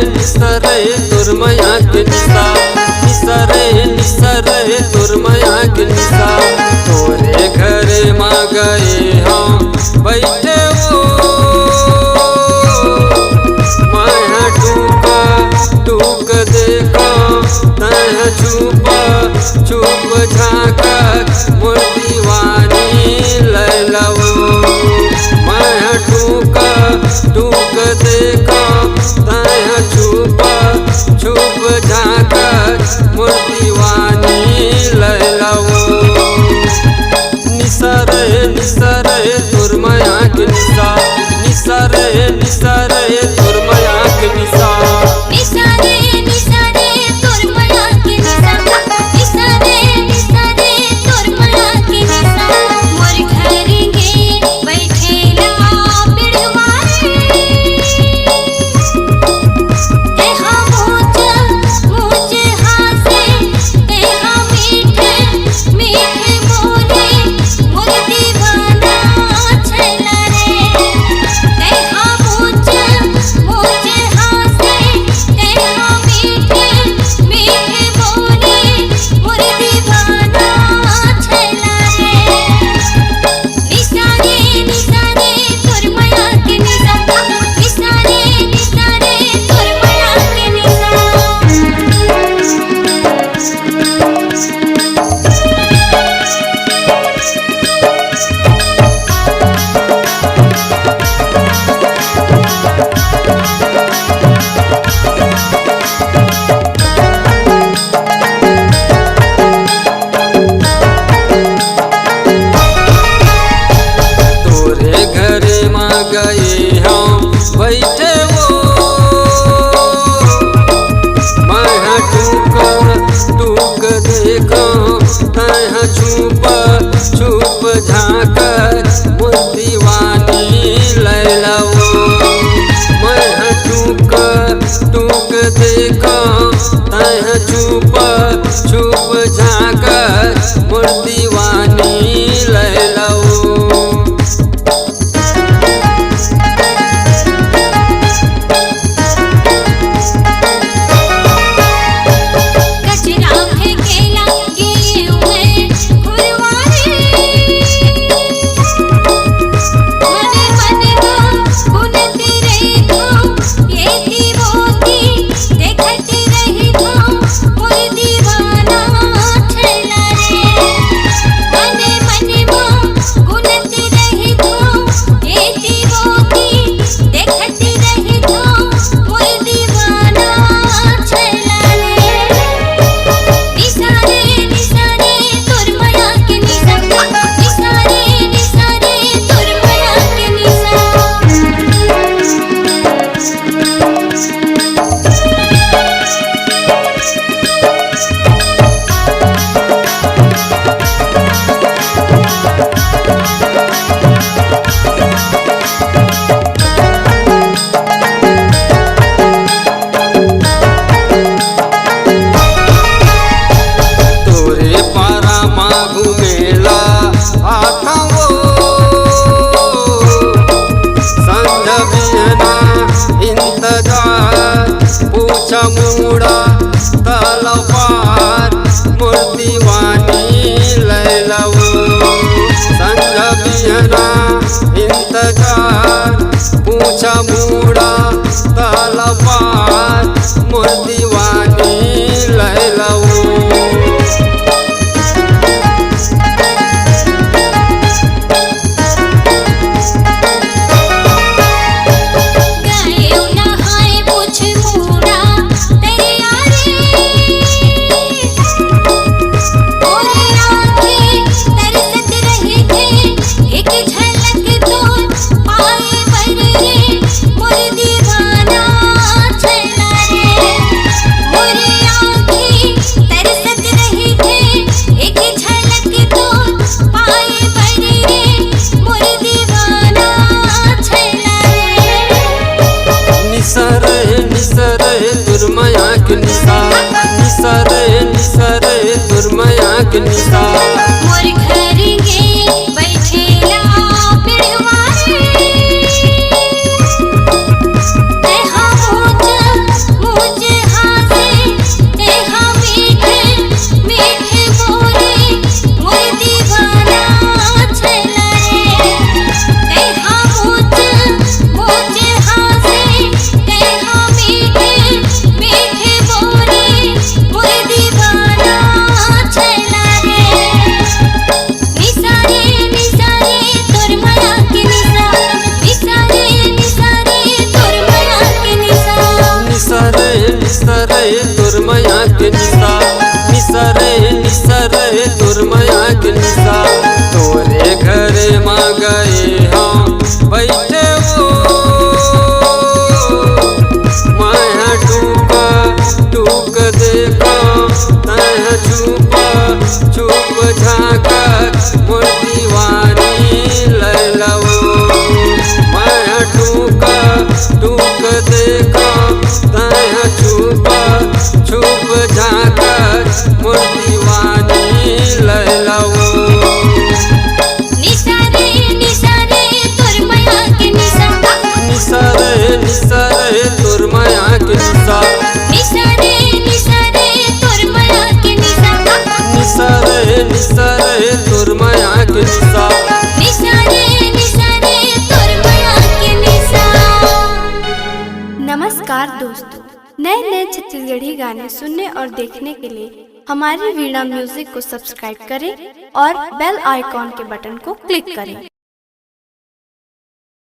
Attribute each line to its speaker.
Speaker 1: निसरे तोर माया के निशा, निसरे तोर माया के निशा। तोरे घरे माँ गए हम बैठे वो माया टूक देखा तह छुप झाँका मोर दीवानी लैलवो। माया टूक देखा तह छुप झाँका मोर दीवानी लैलवो। निसरे तोर माया के निशा, निसरे तोर माया के निशा। गए हम बैठे वो माया टूक देखा तह छुप झाँका मोर दीवानी लैलवो। माया टूक देखा तह छुप झाँका मोर दीवानी लैलवो। मुड़ा तलवार मोर दीवानी लैलवो। संग बिहना इंतजार पूछा मुड़ा तलवार मोर दीवानी लैलवो। निसरे तोर माया के निशा, निसरे तोर माया के निशा।
Speaker 2: मोर घर गे बैठेला पिड़वाए, ते हम
Speaker 3: नमस्कार दोस्तों, नए नए छत्तीसगढ़ी गाने सुनने और देखने के लिए हमारी वीणा म्यूजिक को सब्सक्राइब करें और बेल आइकॉन के बटन को क्लिक करें।